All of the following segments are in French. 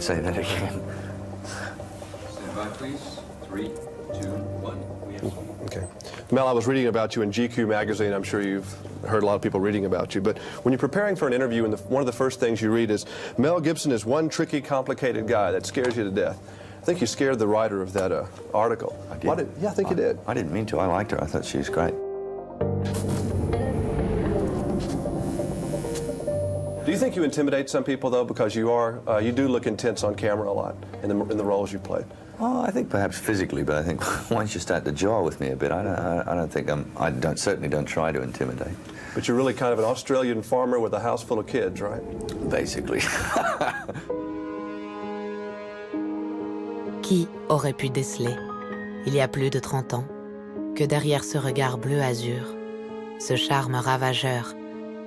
say that again. Stand by, please. 3, 2, 1. Okay. Mel, I was reading about you in GQ magazine. I'm sure you've heard a lot of people reading about you. But when you're preparing for an interview, and one of the first things you read is, Mel Gibson is one tricky, complicated guy that scares you to death. I think you scared the writer of that article. I did? Yeah, I think you did. I didn't mean to. I liked her. I thought she was great. Do you think you intimidate some people, though, because you do look intense on camera a lot in the roles you've played? Oh, I think perhaps physically, but I think once you start to jaw with me a bit, I certainly don't try to intimidate. But you're really kind of an Australian farmer with a house full of kids, right? Basically. Qui aurait pu déceler, il y a plus de 30 ans, que derrière ce regard bleu azur, ce charme ravageur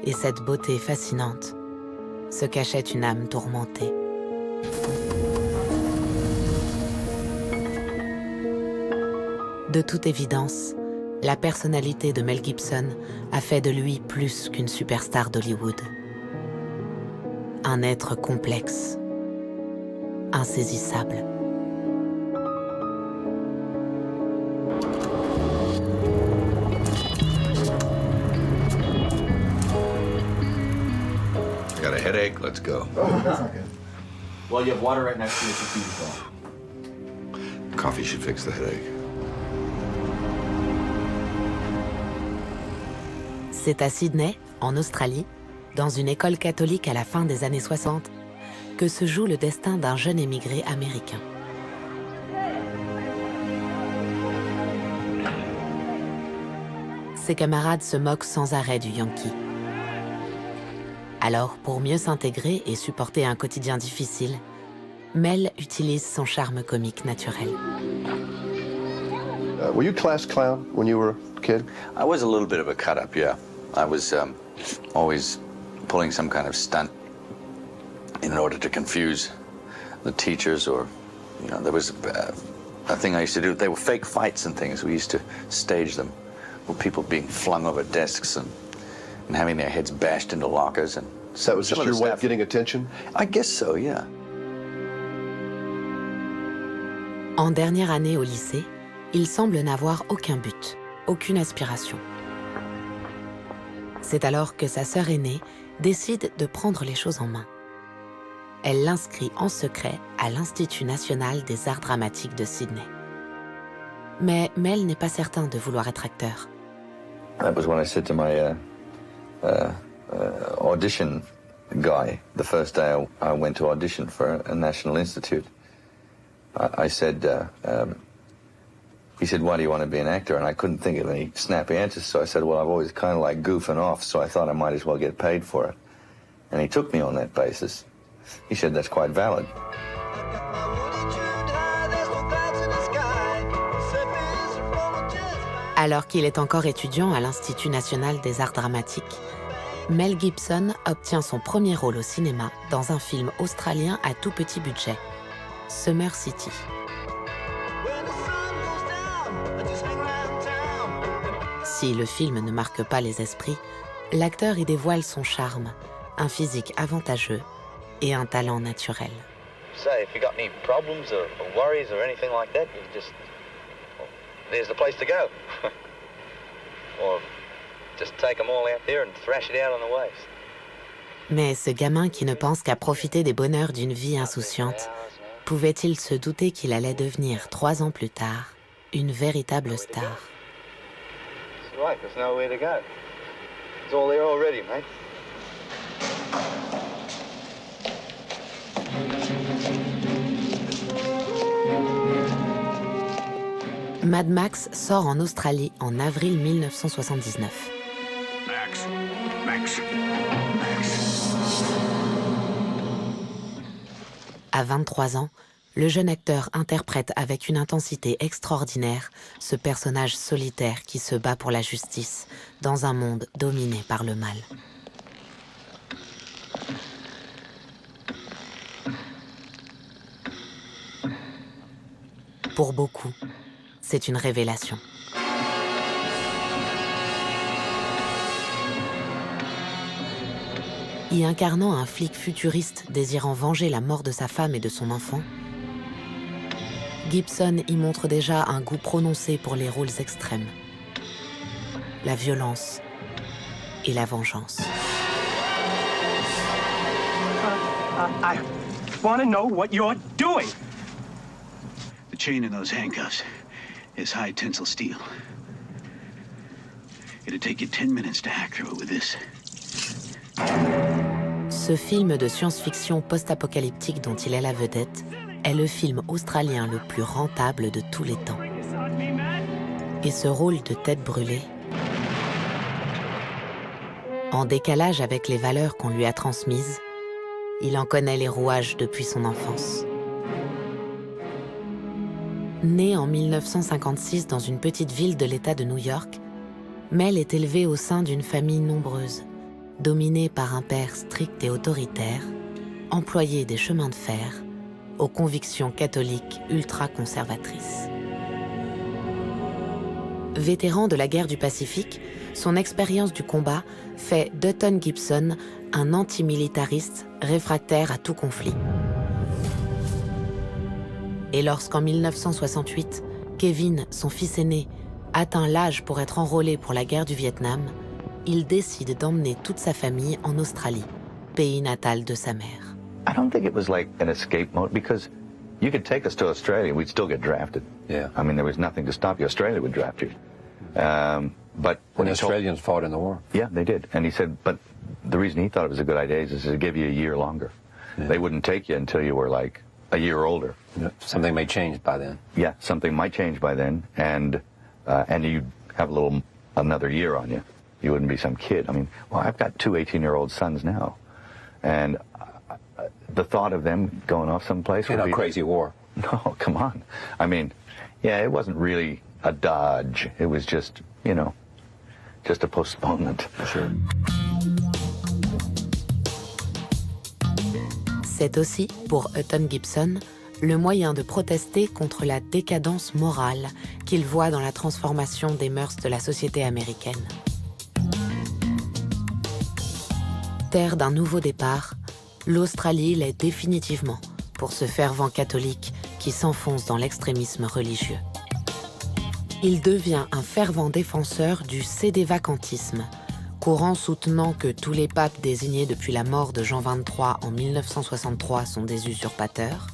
et cette beauté fascinante, se cachait une âme tourmentée. De toute évidence, la personnalité de Mel Gibson a fait de lui plus qu'une superstar d'Hollywood. Un être complexe, insaisissable. I got a headache, let's go. Oh, that's not good. Well, you have water right next to you, so feed yourself. Coffee should fix the headache. C'est à Sydney, en Australie, dans une école catholique à la fin des années 60, que se joue le destin d'un jeune émigré américain. Ses camarades se moquent sans arrêt du Yankee. Alors, pour mieux s'intégrer et supporter un quotidien difficile, Mel utilise son charme comique naturel. Were you class clown when you were a kid? I was a little bit of a cut-up, yeah. I was always pulling some kind of stunt in order to confuse the teachers, or, you know, there was a thing I used to do. They were fake fights and things. We used to stage them with people being flung over desks and having their heads bashed into lockers. And So that was just your way of getting attention? I guess so, yeah. En dernière année au lycée, il semble n'avoir aucun but, aucune aspiration. C'est alors que sa sœur aînée décide de prendre les choses en main. Elle l'inscrit en secret à l'Institut national des arts dramatiques de Sydney. Mais Mel n'est pas certain de vouloir être acteur. That was when I said to my audition guy, the first day I went to audition for a National Institute, I said, he said, why do you want to be an actor? And I couldn't think of any snappy answers, so I said, well, I've always kind of like goofing off, so I thought I might as well get paid for it. And he took me on that basis. He said, that's quite valid. Alors qu'il est encore étudiant à l'Institut national des arts dramatiques, Mel Gibson obtient son premier rôle au cinéma dans un film australien à tout petit budget, Summer City. Si le film ne marque pas les esprits, l'acteur y dévoile son charme, un physique avantageux et un talent naturel. Say, if you got any problems or worries or anything like that, you just, well, there's the place to go. Or just take them all out there and thrash it out on the waves. Mais ce gamin qui ne pense qu'à profiter des bonheurs d'une vie insouciante, pouvait-il se douter qu'il allait devenir 3 ans plus tard une véritable star? That's right, there's nowhere to go. It's all there already, mate. Mad Max sort en Australie en avril 1979. Max. À 23 ans, le jeune acteur interprète avec une intensité extraordinaire ce personnage solitaire qui se bat pour la justice dans un monde dominé par le mal. Pour beaucoup, c'est une révélation. Y incarnant un flic futuriste désirant venger la mort de sa femme et de son enfant, Gibson y montre déjà un goût prononcé pour les rôles extrêmes, la violence et la vengeance. I want to know what you're doing. The chain in those handcuffs is high tensile steel. It'd take you 10 minutes to hack through it with this. Ce film de science-fiction post-apocalyptique dont il est la vedette est le film australien le plus rentable de tous les temps. Et ce rôle de tête brûlée, en décalage avec les valeurs qu'on lui a transmises, il en connaît les rouages depuis son enfance. Né en 1956 dans une petite ville de l'État de New York, Mel est élevé au sein d'une famille nombreuse, dominée par un père strict et autoritaire, employé des chemins de fer, aux convictions catholiques ultra-conservatrices. Vétéran de la guerre du Pacifique, son expérience du combat fait d'Hutton Gibson un antimilitariste réfractaire à tout conflit. Et lorsqu'en 1968, Kevin, son fils aîné, atteint l'âge pour être enrôlé pour la guerre du Vietnam, il décide d'emmener toute sa famille en Australie, pays natal de sa mère. I don't think it was like an escape mode because you could take us to Australia, we'd still get drafted. Yeah. I mean, there was nothing to stop you. Australia would draft you. But When he the Australians fought in the war. yeah, they did. And he said, but the reason he thought it was a good idea is to give you a year longer. Yeah. They wouldn't take you until you were like a year older. Yeah. Something may change by then. Yeah, something might change by then, and you'd have another year on you. You wouldn't be some kid. I mean, well, I've got two 18-year-old sons now, and the thought of them going off someplace In would a be crazy war. No, come on. I mean, yeah, it wasn't really a dodge. It was just, just a postponement. Sure. C'est aussi, pour Hutton Gibson, le moyen de protester contre la décadence morale qu'il voit dans la transformation des mœurs de la société américaine. Terre d'un nouveau départ, l'Australie l'est définitivement pour ce fervent catholique qui s'enfonce dans l'extrémisme religieux. Il devient un fervent défenseur du sédévacantisme, courant soutenant que tous les papes désignés depuis la mort de Jean XXIII en 1963 sont des usurpateurs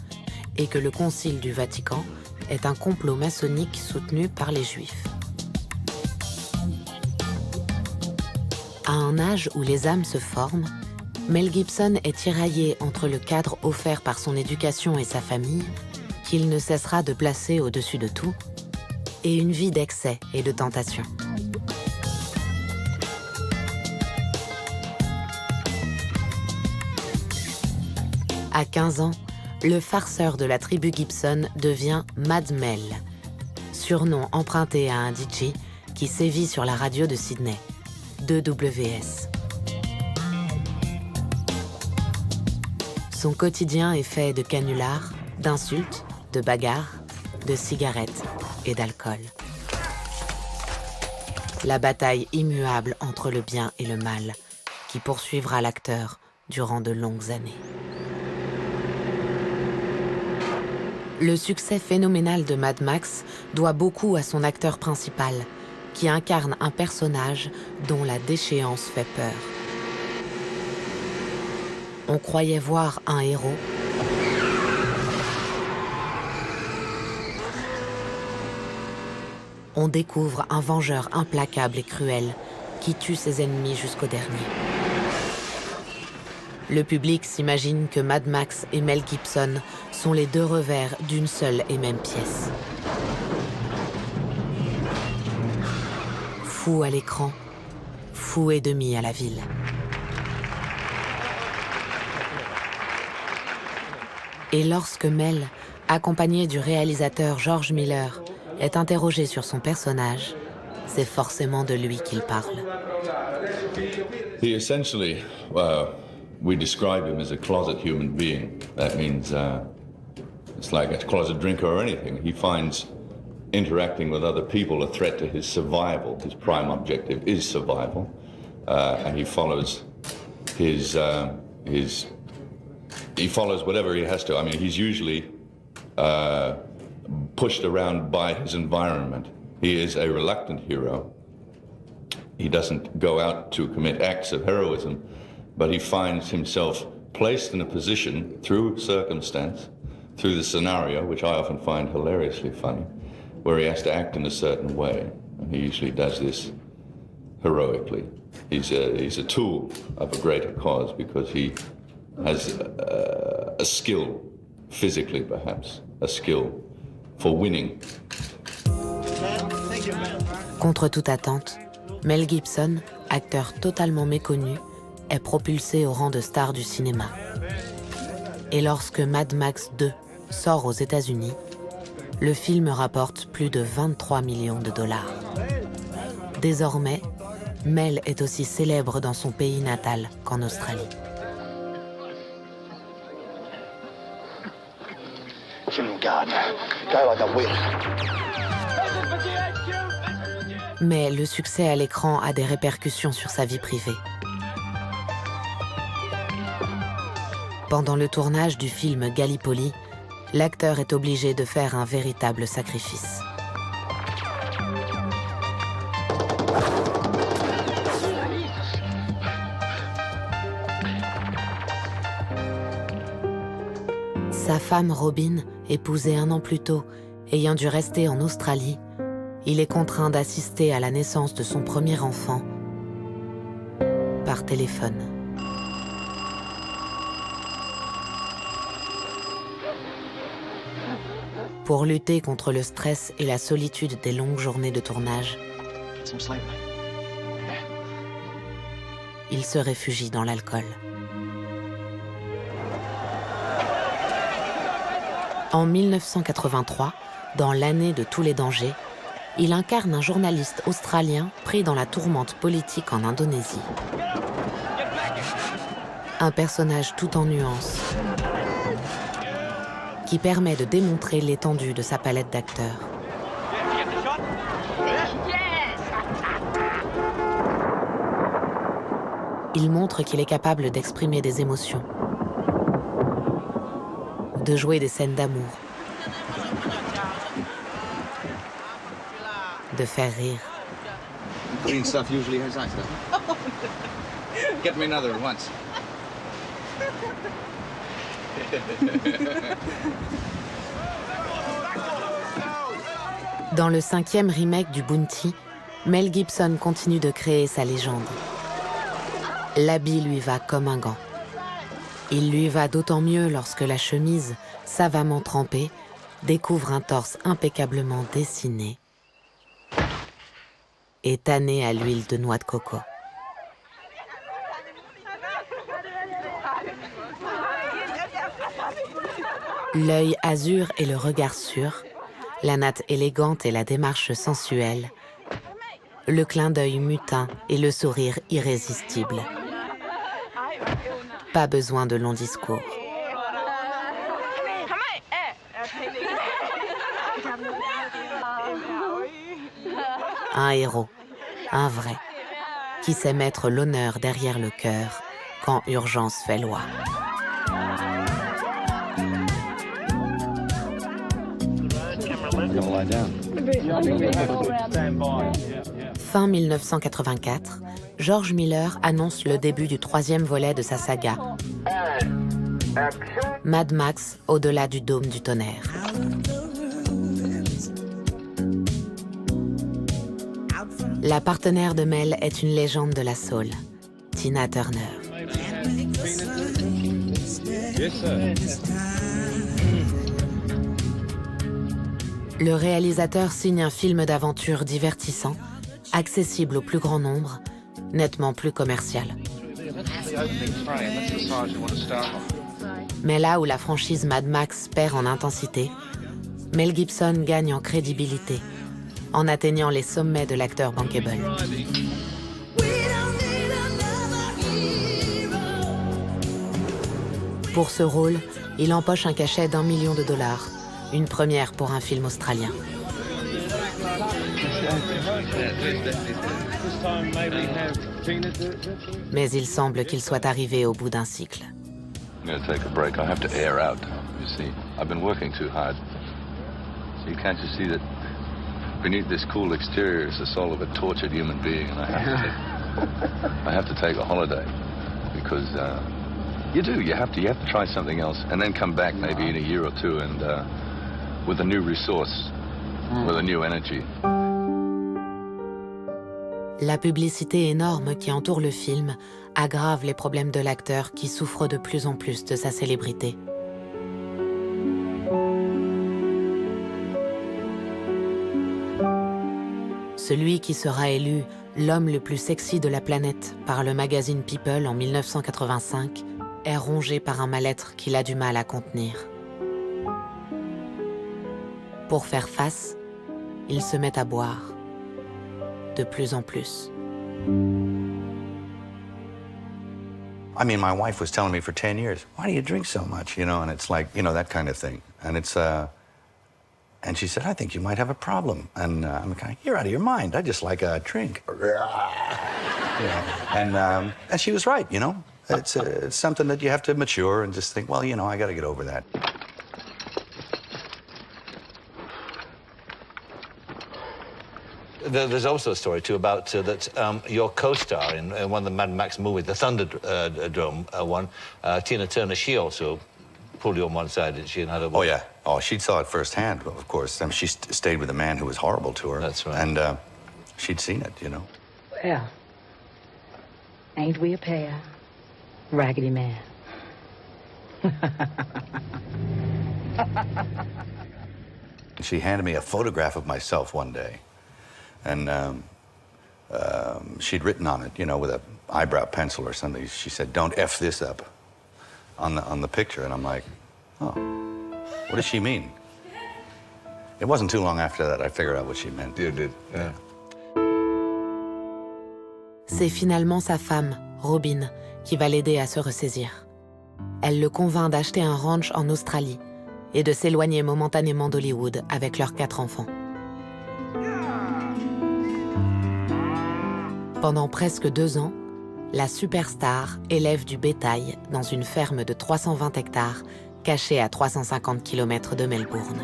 et que le Concile du Vatican est un complot maçonnique soutenu par les Juifs. À un âge où les âmes se forment, Mel Gibson est tiraillé entre le cadre offert par son éducation et sa famille, qu'il ne cessera de placer au-dessus de tout, et une vie d'excès et de tentation. À 15 ans, le farceur de la tribu Gibson devient Mad Mel, surnom emprunté à un DJ qui sévit sur la radio de Sydney, 2WS. Son quotidien est fait de canulars, d'insultes, de bagarres, de cigarettes et d'alcool. La bataille immuable entre le bien et le mal qui poursuivra l'acteur durant de longues années. Le succès phénoménal de Mad Max doit beaucoup à son acteur principal, qui incarne un personnage dont la déchéance fait peur. On croyait voir un héros. On découvre un vengeur implacable et cruel qui tue ses ennemis jusqu'au dernier. Le public s'imagine que Mad Max et Mel Gibson sont les deux revers d'une seule et même pièce. Fou à l'écran, fou et demi à la ville. Et lorsque Mel, accompagné du réalisateur George Miller, est interrogé sur son personnage, c'est forcément de lui qu'il parle. He essentially, we describe him as a closet human being. That means it's like a closet drinker or anything. He finds interacting with other people a threat to his survival. His prime objective is survival. And he follows he follows whatever he has to. I mean, he's usually pushed around by his environment. He is a reluctant hero. He doesn't go out to commit acts of heroism, but he finds himself placed in a position through circumstance, through the scenario, which I often find hilariously funny, where he has to act in a certain way. And he usually does this heroically. He's a tool of a greater cause because he has a skill, physically perhaps, a skill for winning. Contre toute attente, Mel Gibson, acteur totalement méconnu, est propulsé au rang de star du cinéma. Et lorsque Mad Max 2 sort aux États-Unis, le film rapporte plus de 23 millions de dollars. Désormais, Mel est aussi célèbre dans son pays natal qu'en Australie. General Gardner, go like a whip. Mais le succès à l'écran a des répercussions sur sa vie privée. Pendant le tournage du film Gallipoli, l'acteur est obligé de faire un véritable sacrifice. Sa femme Robin, épousée un an plus tôt, ayant dû rester en Australie, il est contraint d'assister à la naissance de son premier enfant par téléphone. Pour lutter contre le stress et la solitude des longues journées de tournage, il se réfugie dans l'alcool. En 1983, dans L'année de tous les dangers, il incarne un journaliste australien pris dans la tourmente politique en Indonésie. Un personnage tout en nuances qui permet de démontrer l'étendue de sa palette d'acteurs. Il montre qu'il est capable d'exprimer des émotions, de jouer des scènes d'amour, de faire rire. Green stuff usually has ice, doesn't it? Get me another at once. Dans le 5e remake du Bounty, Mel Gibson continue de créer sa légende. L'habit lui va comme un gant. Il lui va d'autant mieux lorsque la chemise, savamment trempée, découvre un torse impeccablement dessiné et tanné à l'huile de noix de coco. L'œil azur et le regard sûr, la natte élégante et la démarche sensuelle, le clin d'œil mutin et le sourire irrésistible. Pas besoin de longs discours. Un héros, un vrai, qui sait mettre l'honneur derrière le cœur quand urgence fait loi. Fin 1984, George Miller annonce le début du 3e volet de sa saga, Mad Max au-delà du dôme du tonnerre. La partenaire de Mel est une légende de la soul, Tina Turner. Le réalisateur signe un film d'aventure divertissant, accessible au plus grand nombre, nettement plus commercial. Mais là où la franchise Mad Max perd en intensité, Mel Gibson gagne en crédibilité, en atteignant les sommets de l'acteur bankable. Pour ce rôle, il empoche un cachet d'1 million de dollars, une première pour un film australien. Mais il semble qu'il soit arrivé au bout d'un cycle. I'm going to take a break. I have to air out, you see. I've been working too hard. So you can't just see that beneath this cool exterior is the soul of a tortured human being, and I have to take a holiday because you have to try something else and then come back maybe in a year or two and with a new resource, with a new energy. La publicité énorme qui entoure le film aggrave les problèmes de l'acteur qui souffre de plus en plus de sa célébrité. Celui qui sera élu l'homme le plus sexy de la planète par le magazine People en 1985 est rongé par un mal-être qu'il a du mal à contenir. Pour faire face, il se met à boire. De plus en plus. I mean, my wife was telling me for 10 years, why do you drink so much? You know, and it's like, you know, that kind of thing. And it's, and she said, I think you might have a problem. And I'm kind of, you're out of your mind. I just like a drink. You know, and she was right, you know. It's something that you have to mature and just think, well, you know, I got to get over that. There's also a story, too, about that your co-star in one of the Mad Max movies, the Thunderdome one, Tina Turner, she also pulled you on one side, didn't she? And had a... Oh, yeah. Oh, she saw it firsthand, of course. I mean, she stayed with a man who was horrible to her. That's right. And she'd seen it, you know. Well, ain't we a pair, Raggedy Man? She handed me a photograph of myself one day. And she'd written on it, you know, with an eyebrow pencil or something. She said, "Don't F this up," on the picture. And I'm like, oh, what does she mean? It wasn't too long after that I figured out what she meant. You did, yeah. C'est finalement sa femme, Robin, qui va l'aider à se ressaisir. Elle le convainc d'acheter un ranch en Australie et de s'éloigner momentanément d'Hollywood avec leurs 4 enfants. Pendant presque 2 ans, la superstar élève du bétail dans une ferme de 320 hectares cachée à 350 km de Melbourne.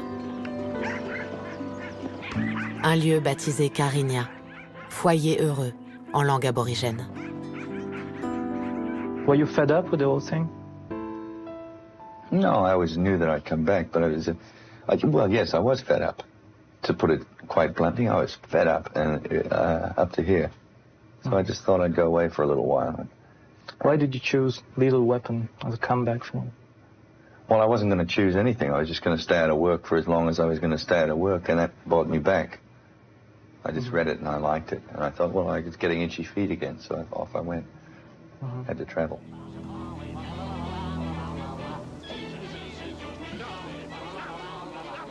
Un lieu baptisé Carinya, foyer heureux en langue aborigène. Were you fed up with the whole thing? No, I always knew that I'd come back, but well, yes, I was fed up. To put it quite bluntly, I was fed up and up to here. So I just thought I'd go away for a little while. Why did you choose Lethal Weapon as a comeback film? Well, I wasn't going to choose anything. I was just going to stay out of work for as long as I was going to stay out of work, and that brought me back. I just read it and I liked it, and I thought, well, I was getting itchy feet again, so off I went. Had to travel.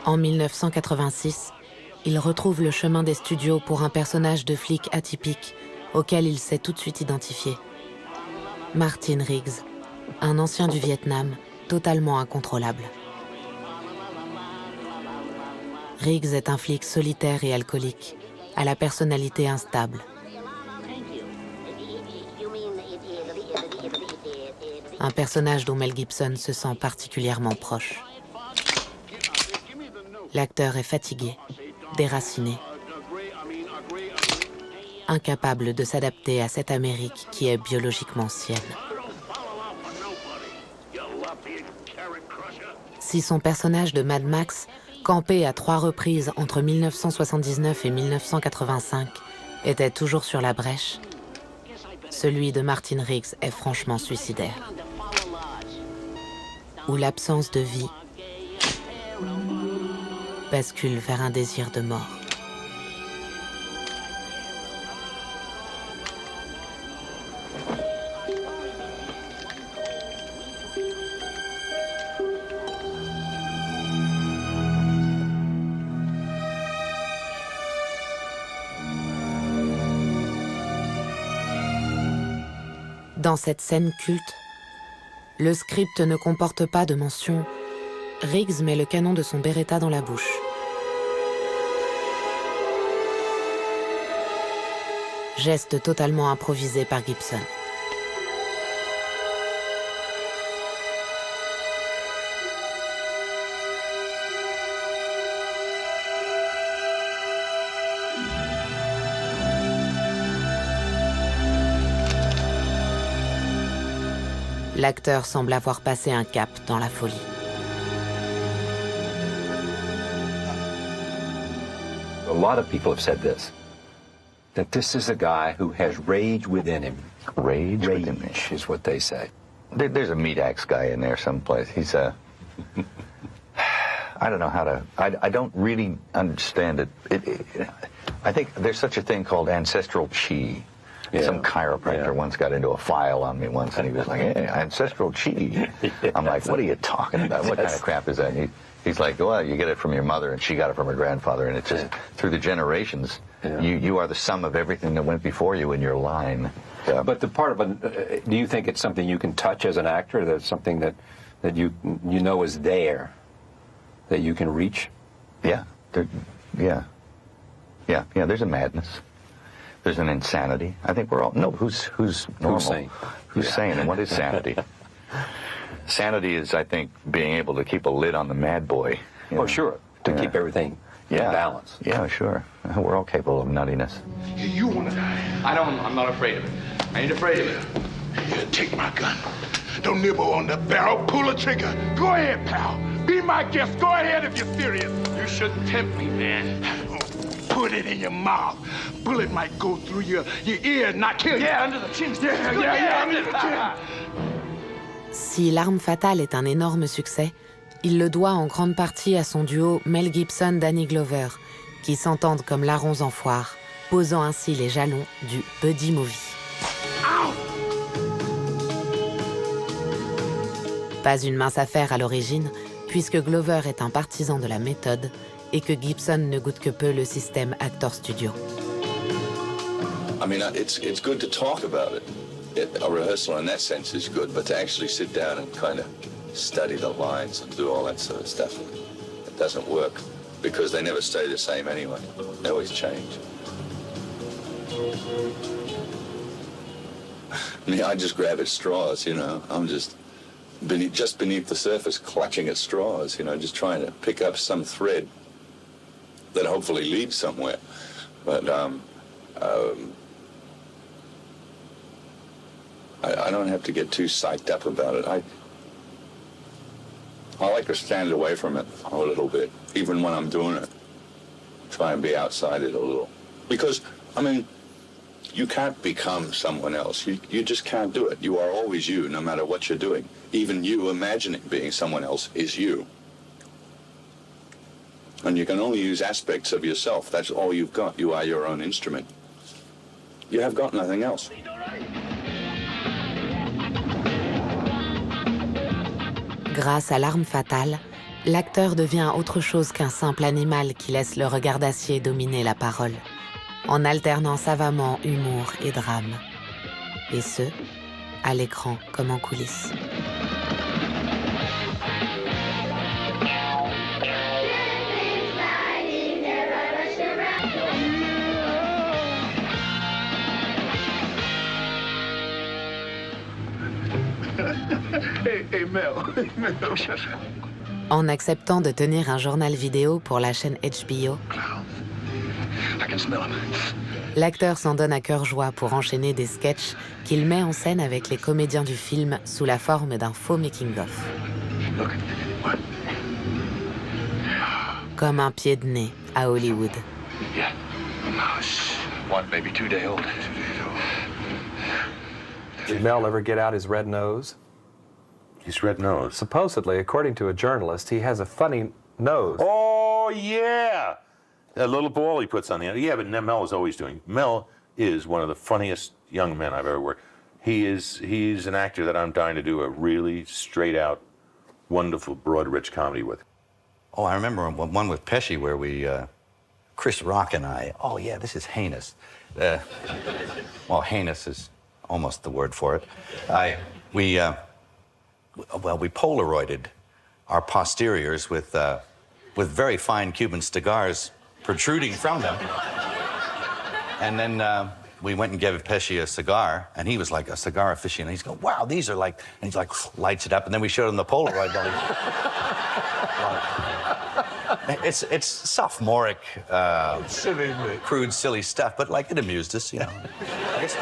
En 1986, il retrouve le chemin des studios pour un personnage de flic atypique auquel il s'est tout de suite identifié. Martin Riggs, un ancien du Vietnam, totalement incontrôlable. Riggs est un flic solitaire et alcoolique, à la personnalité instable. Un personnage dont Mel Gibson se sent particulièrement proche. L'acteur est fatigué, déraciné, incapable de s'adapter à cette Amérique qui est biologiquement sienne. Si son personnage de Mad Max, campé à 3 reprises entre 1979 et 1985, était toujours sur la brèche, celui de Martin Riggs est franchement suicidaire. Où l'absence de vie bascule vers un désir de mort. Dans cette scène culte, le script ne comporte pas de mention. Riggs met le canon de son Beretta dans la bouche. geste totalement improvisé par Gibson. L'acteur semble avoir passé un cap dans la folie. A lot of people have said this, that this is a guy who has rage within him. Rage within me. Is what they say. There's a meat axe guy in there someplace. He's I don't know how to. I don't really understand it. I think there's such a thing called ancestral chi. Yeah. Some chiropractor once got into a file on me once, and he was like, "Hey, ancestral chi." I'm like, "What are you talking about? What kind of crap is that?" And he's like, "Well, you get it from your mother, and she got it from her grandfather, and it's just through the generations. You are the sum of everything that went before you in your line." Yeah. But the part of it, do you think it's something you can touch as an actor? That's something that you know is there, that you can reach? Yeah. There's a madness. There's an insanity. I think we're all who's normal? Who's sane? And what is sanity? Sanity is, I think, being able to keep a lid on the mad boy. Oh, sure. To keep everything in balance. Yeah, sure. We're all capable of nuttiness. You want to die? I'm not afraid of it. I ain't afraid of it. Here, take my gun. Don't nibble on the barrel. Pull the trigger. Go ahead, pal. Be my guest. Go ahead if you're serious. You shouldn't tempt me, man. Put it in your mouth. Bullet might go through your ear and not kill you. Yeah, under the chin. Yeah, under the chin. Si L'Arme fatale est un énorme succès, il le doit en grande partie à son duo Mel Gibson-Danny Glover, qui s'entendent comme larrons en foire, posant ainsi les jalons du buddy movie. Pas une mince affaire à l'origine, puisque Glover est un partisan de la méthode et que Gibson ne goûte que peu le système Actor Studio. I mean, it's good to talk about it. A rehearsal in that sense is good, but to actually sit down and kind of study the lines and do all that sort of stuff, it doesn't work because they never stay the same anyway. They always change. I mean, I just grab at straws, you know. I'm just beneath the surface, clutching at straws, you know, just trying to pick up some thread that hopefully leads somewhere. But I don't have to get too psyched up about it. I like to stand away from it a little bit, even when I'm doing it. Try and be outside it a little. Because, I mean, you can't become someone else. You just can't do it. You are always you, no matter what you're doing. Even you imagining being someone else is you. And you can only use aspects of yourself. That's all you've got. You are your own instrument. You have got nothing else. Grâce à L'Arme fatale, l'acteur devient autre chose qu'un simple animal qui laisse le regard d'acier dominer la parole, en alternant savamment humour et drame. Et ce, à l'écran comme en coulisses. Hey, Mel. En acceptant de tenir un journal vidéo pour la chaîne HBO, I can smell him. l'acteur s'en donne à cœur joie pour enchaîner des sketchs qu'il met en scène avec les comédiens du film sous la forme d'un faux making-of. Look. What? Comme un pied de nez à Hollywood. Yeah. One baby, 2 day old. Did Mel ever get out his red nose? His red nose? Supposedly, according to a journalist, he has a funny nose. Oh, yeah! That little ball he puts on the end. Yeah, but Mel is always doing. Mel is one of the funniest young men I've ever worked. He's an actor that I'm dying to do a really straight-out, wonderful, broad, rich comedy with. Oh, I remember one with Pesci where we, Chris Rock and I, oh yeah, this is heinous. Well, heinous is almost the word for it. We Polaroided our posteriors with very fine Cuban cigars protruding from them. And then we went and gave Pesci a cigar, and he was like a cigar aficionado. He's going, wow, these are like, and he's like, lights it up, and then we showed him the Polaroid. It's sophomoric, crude, silly stuff, but like it amused us, you know. I guess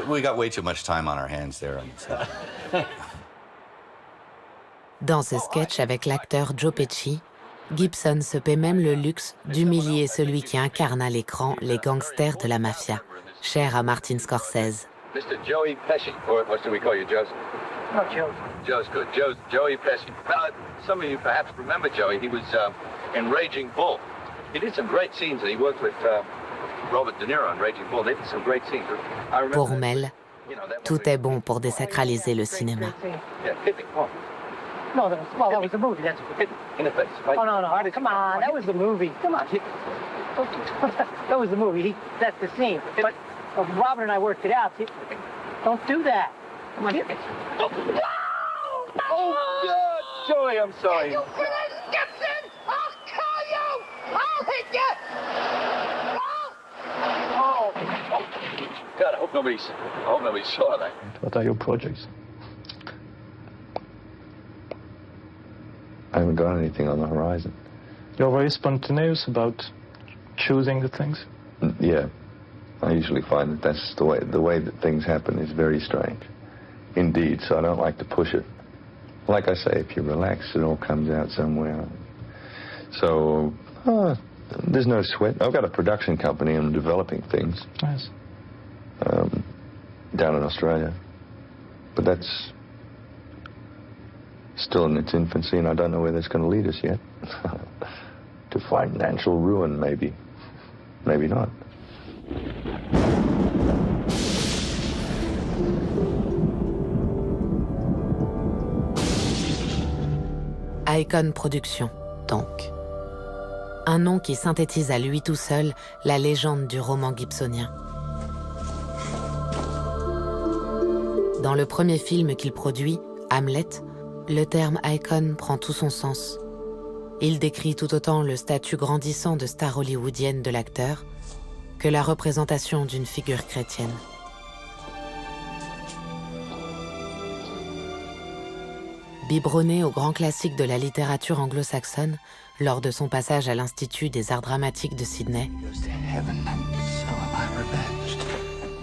we got way too much time on our hands there. Dans ses sketchs avec l'acteur Joe Pesci, Gibson se paie même le luxe d'humilier celui qui incarne à l'écran les gangsters de la mafia, cher à Martin Scorsese. Mr. Joey Pesci, or what should we call you, Joe? No, Joe. Joe's good. Joey Pesci. Some of you perhaps remember Joey. He was in Raging Bull. He did some great scenes, and he worked with Robert De Niro in Raging Bull. They did some great scenes. I remember Pour Mel, tout est bon pour désacraliser le cinéma. Yeah, Pippi. Oh. No, that was the movie. That's In the face. Right? Oh, no. Come on. That was the movie. Come on. That was the movie. That's the scene. But Robert and I worked it out. Don't do that. Come on, hit me. Oh, God. Joey, I'm sorry. You finish, Gibson! I'll kill you! I'll hit you! Oh. God, I hope nobody saw that. What are your projects? I haven't got anything on the horizon. You're very spontaneous about choosing the things? Yeah. I usually find that that's the way that things happen is very strange. Indeed, so I don't like to push it. Like I say, if you relax, it all comes out somewhere. So, there's no sweat. I've got a production company and I'm developing things. Nice. Down in Australia. But that's still in its infancy, and I don't know where that's going to lead us yet. To financial ruin, maybe. Maybe not. Icon Productions, donc. Un nom qui synthétise à lui tout seul la légende du roman gibsonien. Dans le premier film qu'il produit, Hamlet, le terme icon prend tout son sens. Il décrit tout autant le statut grandissant de star hollywoodienne de l'acteur que la représentation d'une figure chrétienne. Biberonné aux grands classiques de la littérature anglo-saxonne lors de son passage à l'Institut des Arts Dramatiques de Sydney,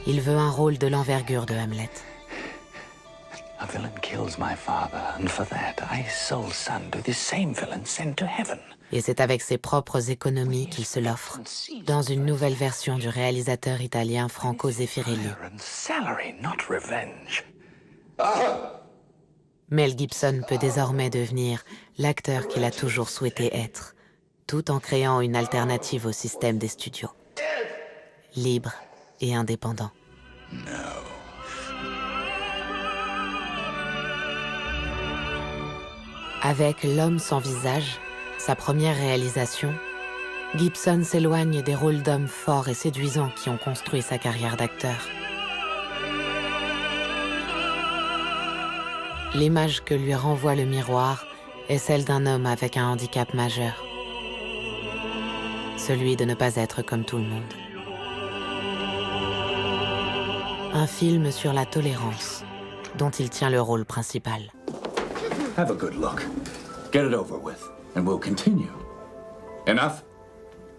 il veut un rôle de l'envergure de Hamlet. A villain kills my father, and for that I, sole son, to this same villain sent to heaven. Et c'est avec ses propres économies qu'il se l'offre, dans une nouvelle version du réalisateur italien Franco Zeffirelli. Salary, not revenge. Mel Gibson peut désormais devenir l'acteur qu'il a toujours souhaité être, tout en créant une alternative au système des studios. Libre et indépendant. Avec L'homme sans visage, sa première réalisation, Gibson s'éloigne des rôles d'hommes forts et séduisants qui ont construit sa carrière d'acteur. L'image que lui renvoie le miroir est celle d'un homme avec un handicap majeur. Celui de ne pas être comme tout le monde. Un film sur la tolérance, dont il tient le rôle principal. Have a good look. Get it over with, and we'll continue. Enough?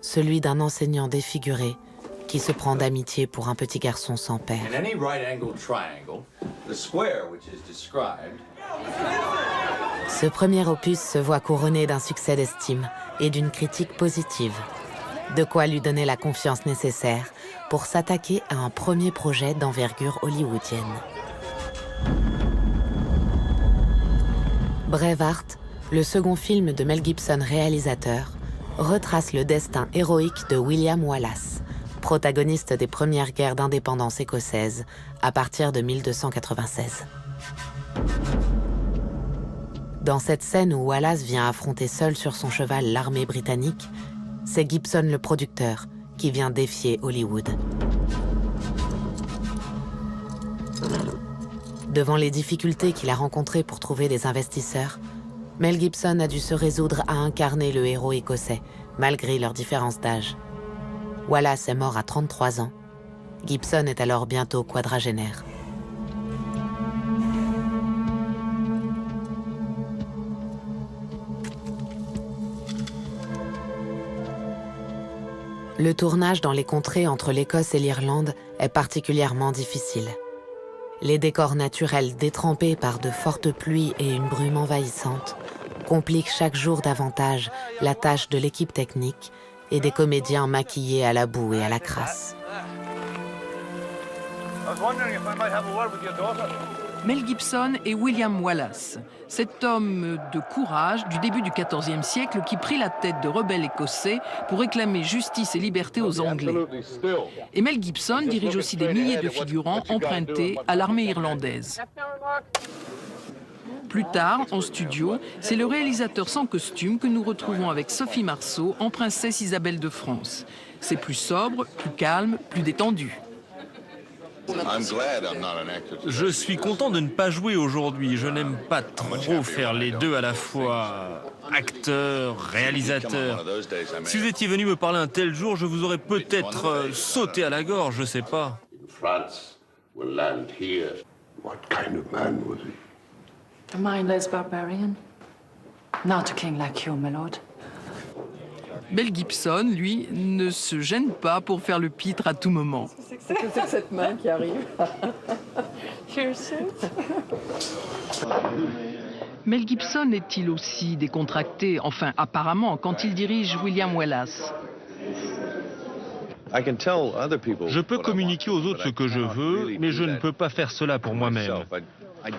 Celui d'un enseignant défiguré qui se prend d'amitié pour un petit garçon sans père. In any right-angled triangle, the square which is described. Ce premier opus se voit couronné d'un succès d'estime et d'une critique positive. De quoi lui donner la confiance nécessaire pour s'attaquer à un premier projet d'envergure hollywoodienne. Braveheart, le second film de Mel Gibson réalisateur, retrace le destin héroïque de William Wallace, protagoniste des premières guerres d'indépendance écossaises à partir de 1296. Dans cette scène où Wallace vient affronter seul sur son cheval l'armée britannique, c'est Gibson le producteur qui vient défier Hollywood. Devant les difficultés qu'il a rencontrées pour trouver des investisseurs, Mel Gibson a dû se résoudre à incarner le héros écossais, malgré leurs différences d'âge. Wallace est mort à 33 ans, Gibson est alors bientôt quadragénaire. Le tournage dans les contrées entre l'Écosse et l'Irlande est particulièrement difficile. Les décors naturels détrempés par de fortes pluies et une brume envahissante compliquent chaque jour davantage la tâche de l'équipe technique et des comédiens maquillés à la boue et à la crasse. Mel Gibson et William Wallace, cet homme de courage du début du XIVe siècle qui prit la tête de rebelles écossais pour réclamer justice et liberté aux Anglais. Et Mel Gibson dirige aussi des milliers de figurants empruntés à l'armée irlandaise. Plus tard, en studio, c'est le réalisateur sans costume que nous retrouvons avec Sophie Marceau en Princesse Isabelle de France. C'est plus sobre, plus calme, plus détendu. Je suis content de ne pas jouer aujourd'hui. Je n'aime pas trop faire les deux à la fois. Acteur, réalisateur. Si vous étiez venu me parler un tel jour, je vous aurais peut-être sauté à la gorge, je sais pas. A mindless barbarian. Not a king like you, my lord. Mel Gibson, lui, ne se gêne pas pour faire le pitre à tout moment. C'est que cette main qui arrive. Mel Gibson est-il aussi décontracté, enfin apparemment, quand il dirige William Wallace? Je peux communiquer aux autres ce que je veux, mais je ne peux pas faire cela pour moi-même.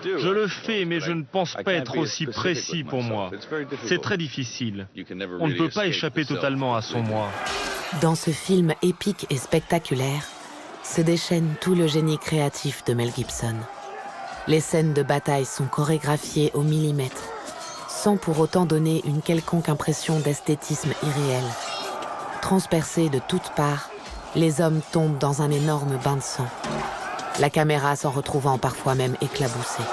Je le fais, mais je ne pense pas être aussi précis pour moi. C'est très difficile. On ne peut pas échapper totalement à son moi. Dans ce film épique et spectaculaire, se déchaîne tout le génie créatif de Mel Gibson. Les scènes de bataille sont chorégraphiées au millimètre, sans pour autant donner une quelconque impression d'esthétisme irréel. Transpercés de toutes parts, les hommes tombent dans un énorme bain de sang, la caméra s'en retrouvant parfois même éclaboussée.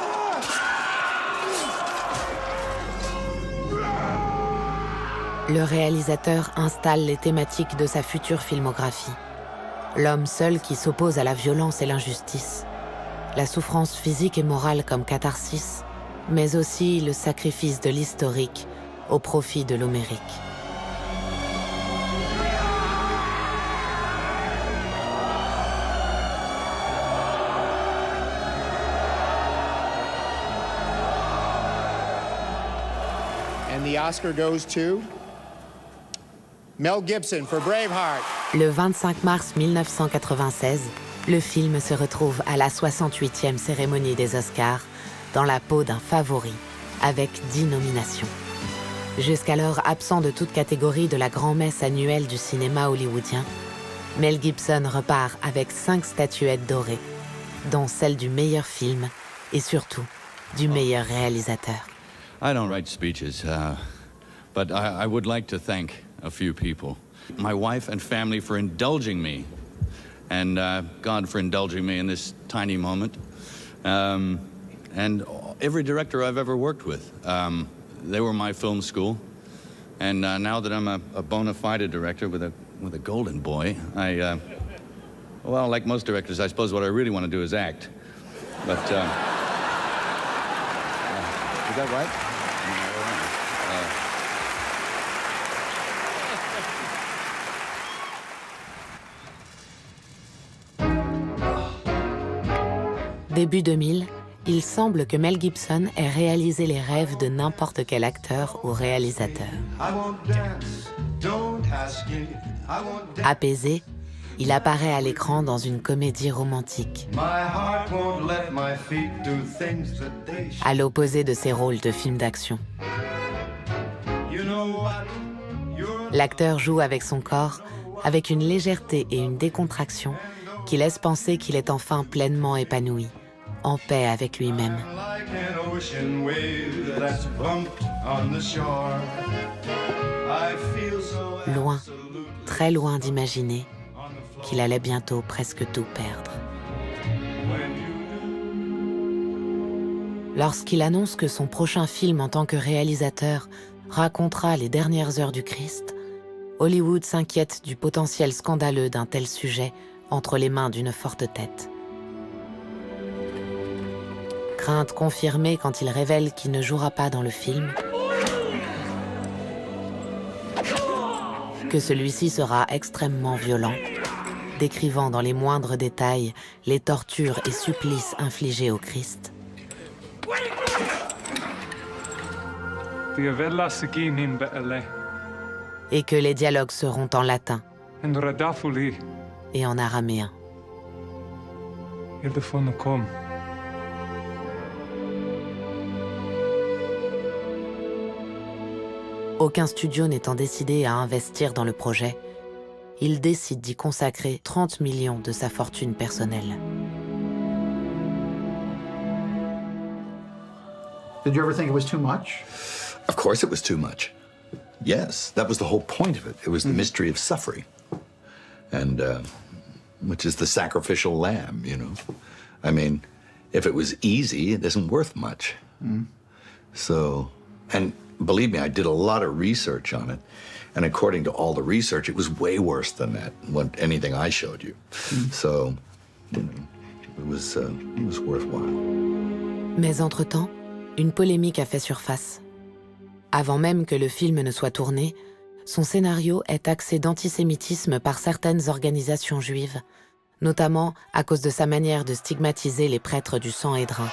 Le réalisateur installe les thématiques de sa future filmographie. L'homme seul qui s'oppose à la violence et l'injustice, la souffrance physique et morale comme catharsis, mais aussi le sacrifice de l'historique au profit de l'homérique. And the Oscar goes to Mel Gibson for Braveheart. Le 25 mars 1996, le film se retrouve à la 68e cérémonie des Oscars dans la peau d'un favori, avec 10 nominations. Jusqu'alors absent de toute catégorie de la grand-messe annuelle du cinéma hollywoodien, Mel Gibson repart avec 5 statuettes dorées, dont celle du meilleur film et surtout du meilleur réalisateur. I don't write speeches, but I would like to thank a few people. My wife and family for indulging me, and God for indulging me in this tiny moment, and every director I've ever worked with. They were my film school, and now that I'm a bona fide director with a golden boy, well, like most directors, I suppose what I really want to do is act. But is that right? Début 2000, il semble que Mel Gibson ait réalisé les rêves de n'importe quel acteur ou réalisateur. Apaisé, il apparaît à l'écran dans une comédie romantique. À l'opposé de ses rôles de films d'action. L'acteur joue avec son corps, avec une légèreté et une décontraction qui laissent penser qu'il est enfin pleinement épanoui, en paix avec lui-même. Loin, très loin d'imaginer qu'il allait bientôt presque tout perdre. Lorsqu'il annonce que son prochain film en tant que réalisateur racontera les dernières heures du Christ, Hollywood s'inquiète du potentiel scandaleux d'un tel sujet entre les mains d'une forte tête. Crainte confirmée quand il révèle qu'il ne jouera pas dans le film, que celui-ci sera extrêmement violent, décrivant dans les moindres détails les tortures et supplices infligés au Christ. Et que les dialogues seront en latin et en araméen. Aucun studio n'étant décidé à investir dans le projet, il décide d'y consacrer 30 millions de sa fortune personnelle. Did you ever think it was too much? Of course it was too much. Yes, that was the whole point of it. It was the mystery of suffering. And, which is the sacrificial lamb, you know. I mean, if it was easy, it isn't worth much. So, and believe me, I did a lot of research on it. And according to all the research, it was way worse than that, anything I showed you. So, you know, it was worthwhile. Mais entre-temps, une polémique a fait surface. Avant même que le film ne soit tourné, son scénario est taxé d'antisémitisme par certaines organisations juives, notamment à cause de sa manière de stigmatiser les prêtres du sang Hédrin.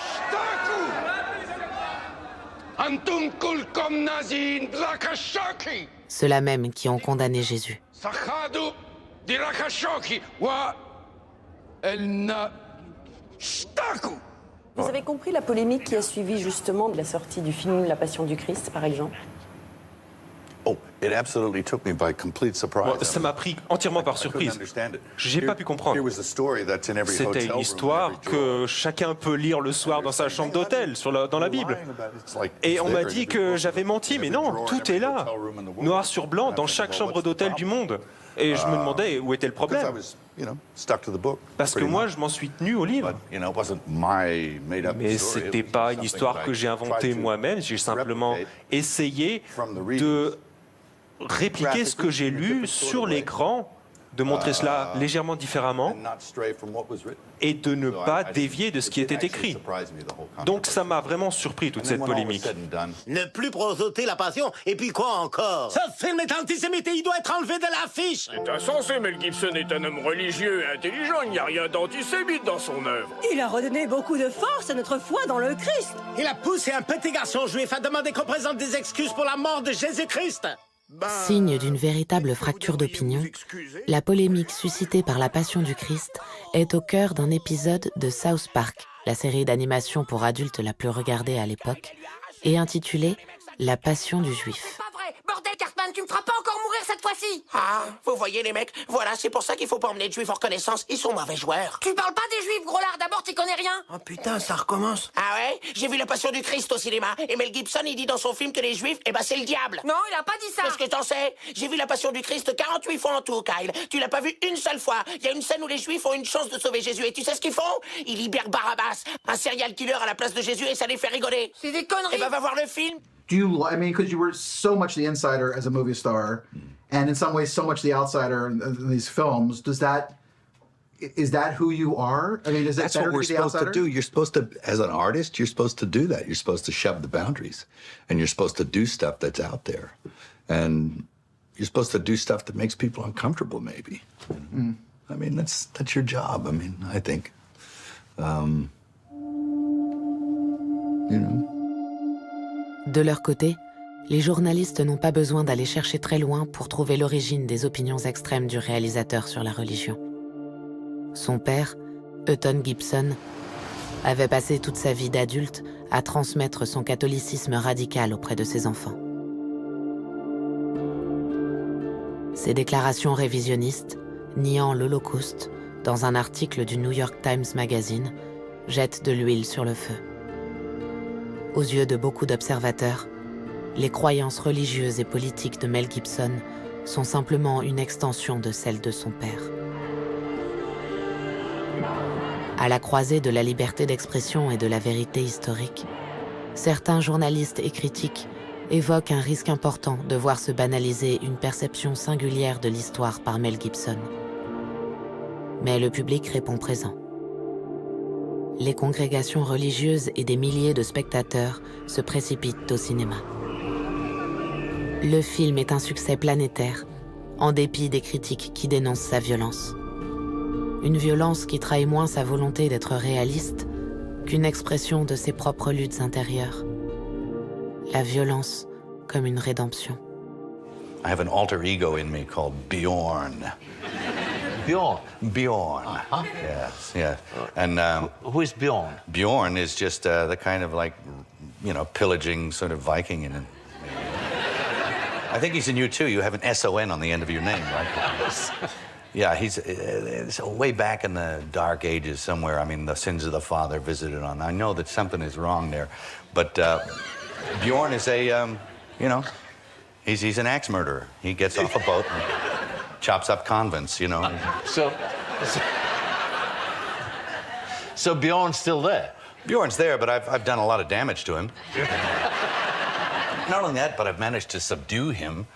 Ceux-là même qui ont condamné Jésus. Vous avez compris la polémique qui a suivi justement de la sortie du film La Passion du Christ, par exemple? Oh, it absolutely took me by complete surprise. Bon, ça m'a pris entièrement par surprise. J'ai pas pu comprendre. C'était une histoire que chacun peut lire le soir dans sa chambre d'hôtel, dans la Bible. Et on m'a dit que j'avais menti, mais non, tout est là, noir sur blanc, dans chaque chambre d'hôtel du monde. Et je me demandais où était le problème. Parce que moi, je m'en suis tenu au livre. Mais c'était pas une histoire que j'ai inventée moi-même, j'ai simplement essayé de répliquer ce que j'ai lu sur l'écran, de montrer cela légèrement différemment et de ne pas dévier de ce qui était écrit. Donc ça m'a vraiment surpris, toute cette polémique. Ne plus prosoter la passion, et puis quoi encore? Ce film est antisémite et il doit être enlevé de l'affiche. C'est insensé, Mel Gibson est un homme religieux et intelligent, il n'y a rien d'antisémite dans son œuvre. Il a redonné beaucoup de force à notre foi dans le Christ. Il a poussé un petit garçon juif à demander qu'on présente des excuses pour la mort de Jésus-Christ. Signe d'une véritable fracture d'opinion, la polémique suscitée par la Passion du Christ est au cœur d'un épisode de South Park, la série d'animation pour adultes la plus regardée à l'époque, et intitulée La Passion du Juif. Pas vrai. Bordel, Cartman, tu me feras pas encore mourir cette fois-ci. Ah, vous voyez les mecs, voilà, c'est pour ça qu'il faut pas emmener de juifs en reconnaissance, ils sont mauvais joueurs. Tu parles pas des juifs, gros lard, d'abord t'y connais rien. Oh putain, ça recommence. Ah ouais? J'ai vu La Passion du Christ au cinéma, et Mel Gibson, il dit dans son film que les juifs, eh ben c'est le diable. Non, il a pas dit ça. Qu'est-ce que t'en sais? J'ai vu La Passion du Christ 48 fois en tout, Kyle. Tu l'as pas vu une seule fois. Il y a une scène où les juifs ont une chance de sauver Jésus, et tu sais ce qu'ils font? Ils libèrent Barabbas, un serial killer à la place de Jésus, et ça les fait rigoler. C'est des conneries. Eh ben va voir le film. Do you, I mean, because you were so much the insider as a movie star, and in some ways so much the outsider in these films, is that who you are? I mean, is That's that better what we're to be the supposed outsider? to do. You're supposed to, as an artist, you're supposed to do that. You're supposed to shove the boundaries. And you're supposed to do stuff that's out there. And you're supposed to do stuff that makes people uncomfortable, maybe. I mean, that's your job, I mean, I think. You know. De leur côté, les journalistes n'ont pas besoin d'aller chercher très loin pour trouver l'origine des opinions extrêmes du réalisateur sur la religion. Son père, Hutton Gibson, avait passé toute sa vie d'adulte à transmettre son catholicisme radical auprès de ses enfants. Ses déclarations révisionnistes, niant l'Holocauste, dans un article du New York Times Magazine, jettent de l'huile sur le feu. Aux yeux de beaucoup d'observateurs, les croyances religieuses et politiques de Mel Gibson sont simplement une extension de celles de son père. À la croisée de la liberté d'expression et de la vérité historique, certains journalistes et critiques évoquent un risque important de voir se banaliser une perception singulière de l'histoire par Mel Gibson. mais le public répond présent. Les congrégations religieuses et des milliers de spectateurs se précipitent au cinéma. Le film est un succès planétaire, en dépit des critiques qui dénoncent sa violence. Une violence qui trahit moins sa volonté d'être réaliste qu'une expression de ses propres luttes intérieures. La violence comme une rédemption. I have an alter ego in me called Bjorn. Bjorn? Bjorn. Uh-huh. Yes, yeah. And who is Bjorn? Bjorn is just the kind of like, pillaging sort of Viking. I think he's in you too. You have an S-O-N on the end of your name, right? Yeah, he's way back in the dark ages somewhere. I mean, the sins of the father visited on. I know that something is wrong there, but Bjorn is he's an axe murderer. He gets off a boat and chops up convents, So Bjorn's still there? Bjorn's there, but I've done a lot of damage to him. Not only that, but I've managed to subdue him,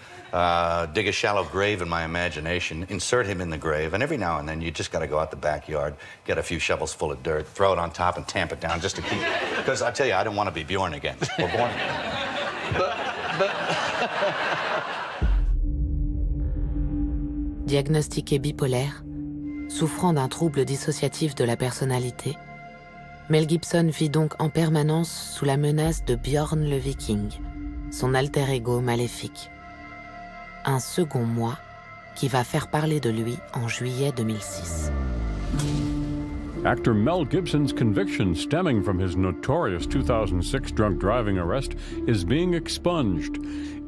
dig a shallow grave in my imagination, insert him in the grave, and every now and then you just got to go out the backyard, get a few shovels full of dirt, throw it on top and tamp it down just to keep... Because I tell you, I don't want to be Bjorn again. Or born again. Diagnostiqué bipolaire, souffrant d'un trouble dissociatif de la personnalité, Mel Gibson vit donc en permanence sous la menace de Bjorn le Viking, son alter ego maléfique. Un second moi qui va faire parler de lui en juillet 2006. Actor Mel Gibson's conviction stemming from his notorious 2006 drunk driving arrest is being expunged.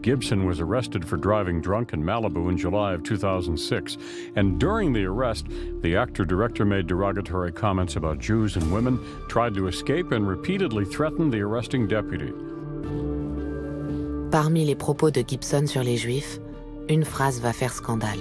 Gibson was arrested for driving drunk in Malibu in July of 2006, and during the arrest, the actor-director made derogatory comments about Jews and women, tried to escape, and repeatedly threatened the arresting deputy. Parmi les propos de Gibson sur les Juifs, une phrase va faire scandale.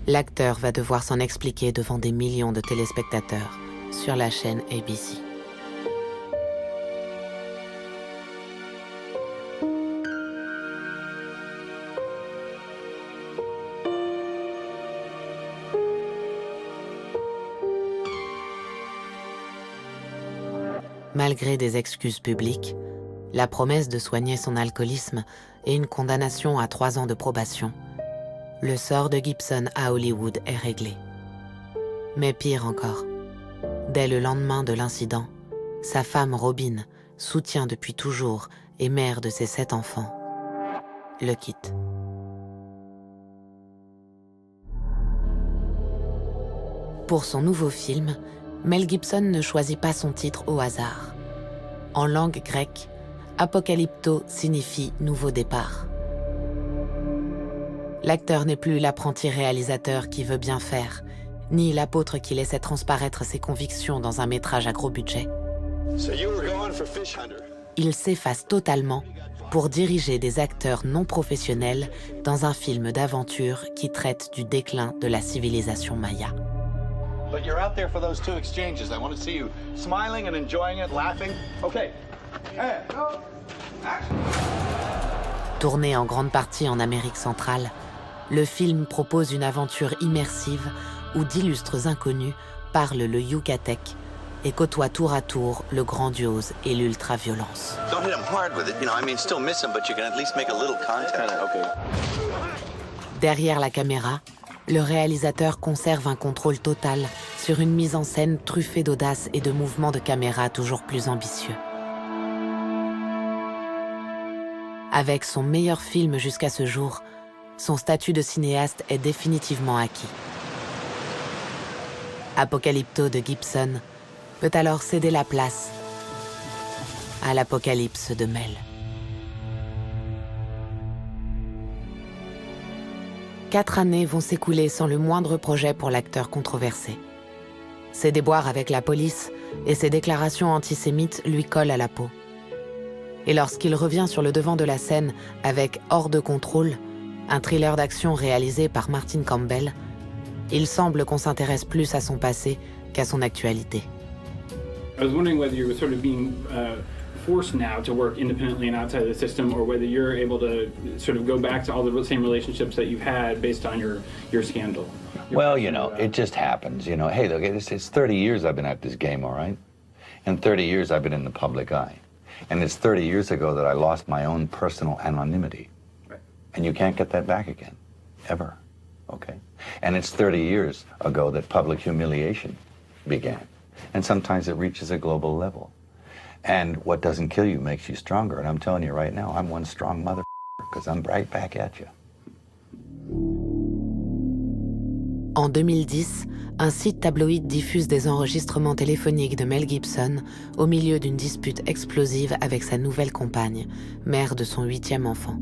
L'acteur va devoir s'en expliquer devant des millions de téléspectateurs sur la chaîne ABC. Malgré des excuses publiques, la promesse de soigner son alcoolisme et une condamnation à 3 ans de probation, le sort de Gibson à Hollywood est réglé. Mais pire encore, dès le lendemain de l'incident, sa femme Robin, soutien depuis toujours et mère de ses 7 enfants, le quitte. Pour son nouveau film, Mel Gibson ne choisit pas son titre au hasard. En langue grecque, Apocalypto signifie « nouveau départ ». L'acteur n'est plus l'apprenti réalisateur qui veut bien faire, ni l'apôtre qui laissait transparaître ses convictions dans un métrage à gros budget. Il s'efface totalement pour diriger des acteurs non professionnels dans un film d'aventure qui traite du déclin de la civilisation maya. But you're out there for those 2 exchanges. I want to see you smiling and enjoying it, laughing. Okay. Hey, go. Action. Tourné en grande partie en Amérique centrale, le film propose une aventure immersive où d'illustres inconnus parlent le yucatec et côtoient tour à tour le grandiose et l'ultra-violence. Don't hit him hard with it. Still miss him, but you can at least make a little contact. Okay. Derrière la caméra, le réalisateur conserve un contrôle total sur une mise en scène truffée d'audace et de mouvements de caméra toujours plus ambitieux. Avec son meilleur film jusqu'à ce jour, son statut de cinéaste est définitivement acquis. Apocalypto de Gibson peut alors céder la place à l'apocalypse de Mel. 4 années vont s'écouler sans le moindre projet pour l'acteur controversé. Ses déboires avec la police et ses déclarations antisémites lui collent à la peau. Et lorsqu'il revient sur le devant de la scène avec Hors de contrôle, un thriller d'action réalisé par Martin Campbell, il semble qu'on s'intéresse plus à son passé qu'à son actualité. I was wondering whether you were sort of being forced now to work independently and outside of the system, or whether you're able to sort of go back to all the same relationships that you've had based on your scandal. Well, you know, it just happens. You know, hey, look, it's 30 years I've been at this game, all right? And 30 years I've been in the public eye. And it's 30 years ago that I lost my own personal anonymity. Right. And you can't get that back again, ever, okay? And it's 30 years ago that public humiliation began. And sometimes it reaches a global level. And what doesn't kill you makes you stronger. And I'm telling you right now, I'm one strong mother, because I'm right back at you. En 2010, un site tabloïd diffuse des enregistrements téléphoniques de Mel Gibson au milieu d'une dispute explosive avec sa nouvelle compagne, mère de son 8e enfant.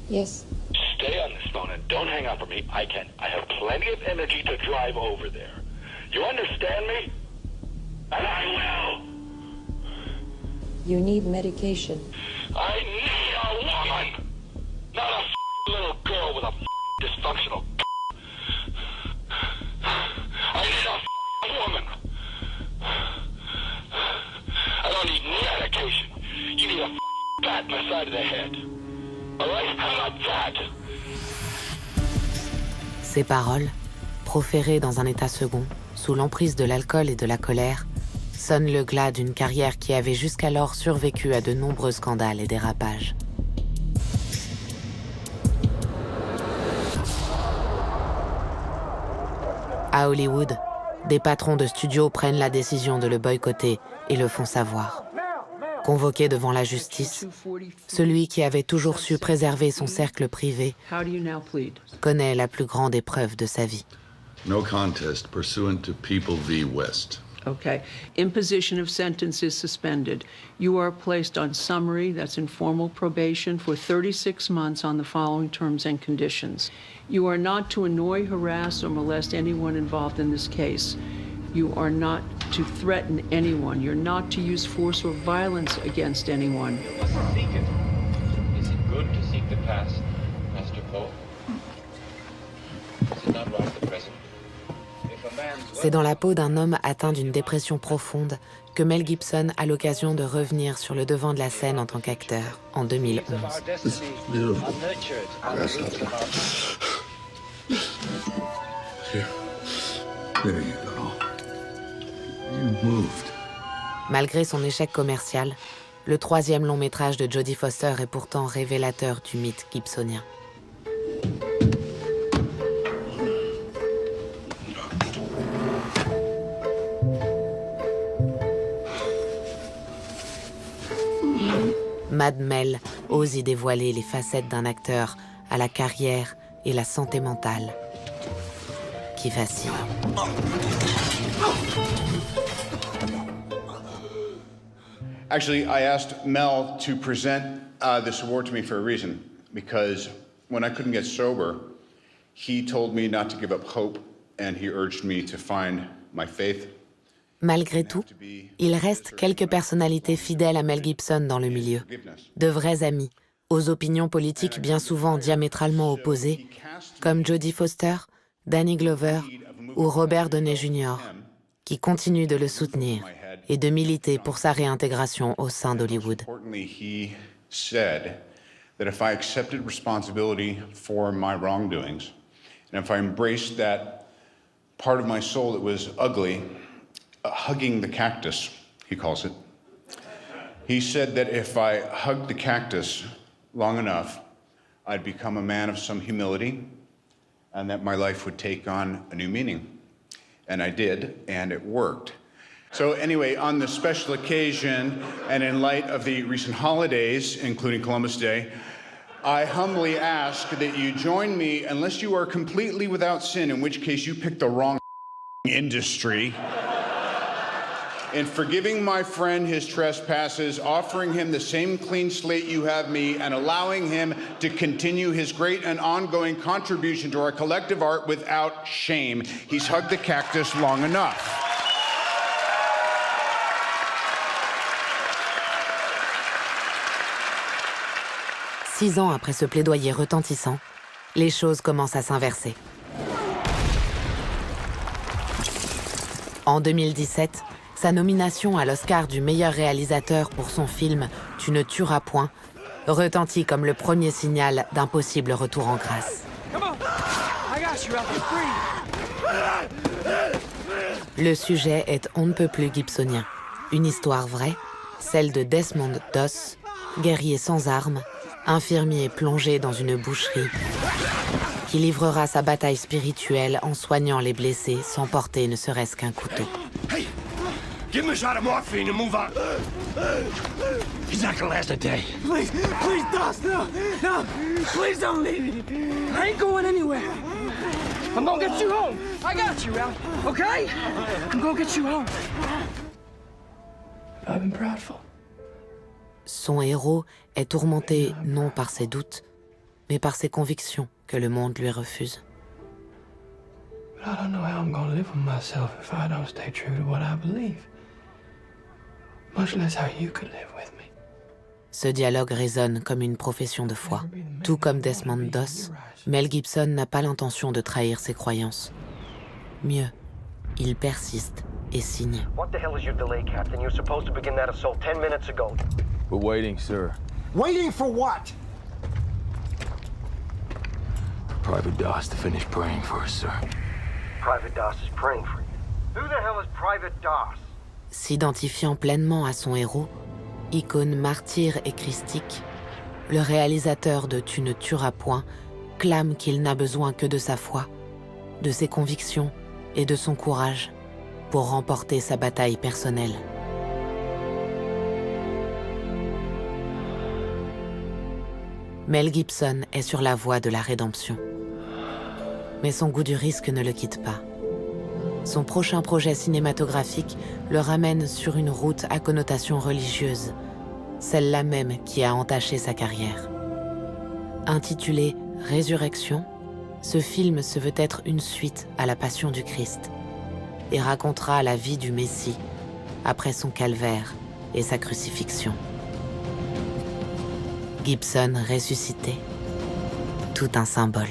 Yes. Stay on this phone and don't hang up on me. I have plenty of energy to drive over there. You understand me? And I will. You need medication. I need a woman, not a little girl with a dysfunctional. I need a woman. I don't need medication. You need a bat in the side of the head. All right? How about that? Ces paroles, proférées dans un état second, sous l'emprise de l'alcool et de la colère, sonnent le glas d'une carrière qui avait jusqu'alors survécu à de nombreux scandales et dérapages. À Hollywood, des patrons de studios prennent la décision de le boycotter et le font savoir. Convoqué devant la justice, celui qui avait toujours su préserver son cercle privé connaît la plus grande épreuve de sa vie. No contest pursuant to People v. West. Okay. Imposition of sentence is suspended. You are placed on summary, that's informal probation, for 36 months on the following terms and conditions. You are not to annoy, harass, or molest anyone involved in this case. You are not to threaten anyone. You're not to use force or violence against anyone. Seek it. Is it good to seek the past, Master Poe? Is it not right the present? C'est dans la peau d'un homme atteint d'une dépression profonde que Mel Gibson a l'occasion de revenir sur le devant de la scène en tant qu'acteur en 2011. Malgré son échec commercial, le 3e long métrage de Jodie Foster est pourtant révélateur du mythe gibsonien. Mad Mel ose y dévoiler les facettes d'un acteur à la carrière et la santé mentale qui vacille. Actually, I asked Mel to present this award to me for a reason, because when I couldn't get sober, he told me not to give up hope, and he urged me to find my faith. Malgré tout, il reste quelques personnalités fidèles à Mel Gibson dans le milieu. De vrais amis, aux opinions politiques bien souvent diamétralement opposées, comme Jodie Foster, Danny Glover ou Robert Downey Jr., qui continuent de le soutenir et de militer pour sa réintégration au sein d'Hollywood. He said that if I accepted responsibility for my wrongdoings, and if I embraced that part of my soul that was ugly, hugging the cactus, he calls it. He said that if I hugged the cactus long enough, I'd become a man of some humility, and that my life would take on a new meaning. And I did, and it worked. So anyway, on this special occasion, and in light of the recent holidays, including Columbus Day, I humbly ask that you join me, unless you are completely without sin, in which case you picked the wrong industry, in forgiving my friend his trespasses, offering him the same clean slate you have me, and allowing him to continue his great and ongoing contribution to our collective art without shame. He's hugged the cactus long enough. Six ans après ce plaidoyer retentissant, les choses commencent à s'inverser. En 2017, Sa nomination à l'Oscar du meilleur réalisateur pour son film « Tu ne tueras point » retentit comme le premier signal d'un possible retour en grâce. Le sujet est on ne peut plus gibsonien. Une histoire vraie, celle de Desmond Doss, guerrier sans armes, infirmier plongé dans une boucherie, qui livrera sa bataille spirituelle en soignant les blessés sans porter ne serait-ce qu'un couteau. Hey, give him a shot of morphine and move on. He's not gonna last a day. Please, Doss, no, please don't leave me. I ain't going anywhere. I'm gonna get you home. I got you, Ralph, okay? I'm gonna get you home. I've been proudful. Son héros est tourmenté non par ses doutes, mais par ses convictions que le monde lui refuse. But I don't know how I'm gonna live with myself if I don't stay true to what I believe. Much less how you could live with me. Ce dialogue résonne comme une profession de foi. Tout comme Desmond Doss, Mel Gibson n'a pas l'intention de trahir ses croyances. Mieux, il persiste et signe. What the hell is your delay, Captain? You're supposed to begin that assault 10 minutes ago. We're waiting, sir. Waiting for what? Private Doss to finish praying for us, sir. Private Doss is praying for you. Who the hell is Private Doss? S'identifiant pleinement à son héros, icône martyre et christique, le réalisateur de Tu ne tueras point clame qu'il n'a besoin que de sa foi, de ses convictions et de son courage pour remporter sa bataille personnelle. Mel Gibson est sur la voie de la rédemption. Mais son goût du risque ne le quitte pas. Son prochain projet cinématographique le ramène sur une route à connotation religieuse, celle-là même qui a entaché sa carrière. Intitulé « Résurrection », ce film se veut être une suite à la Passion du Christ et racontera la vie du Messie après son calvaire et sa crucifixion. Gibson ressuscité, tout un symbole.